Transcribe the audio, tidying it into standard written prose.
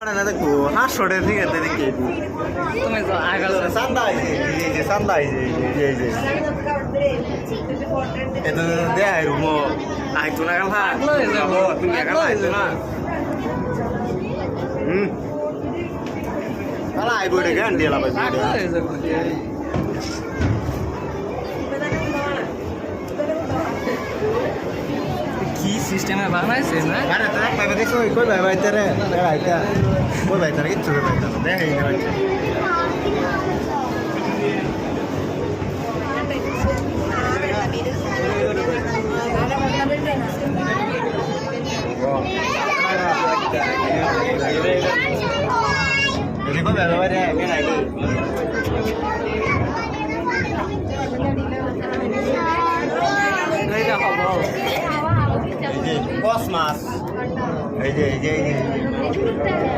না দেখো 500 টাকা দিকে দেখি তুমি তো আগাল সান্দা এই যে সান্দা এই যে এটা দেয় রুমো আইতো না কাল হ্যাঁ তুমি একা আইতো না কালা আইবো রে গান দিলা ভাই কি সিস্টেমে বানাইছে না আরে তো ভাই দেখো কই ভাই তেরে আইতা কই ভাই তেরে কিছু ভাই না দেখাই না ভাই Ini kok bawa dia kan ada. Đây là hộp bầu. Cosmos. Ini.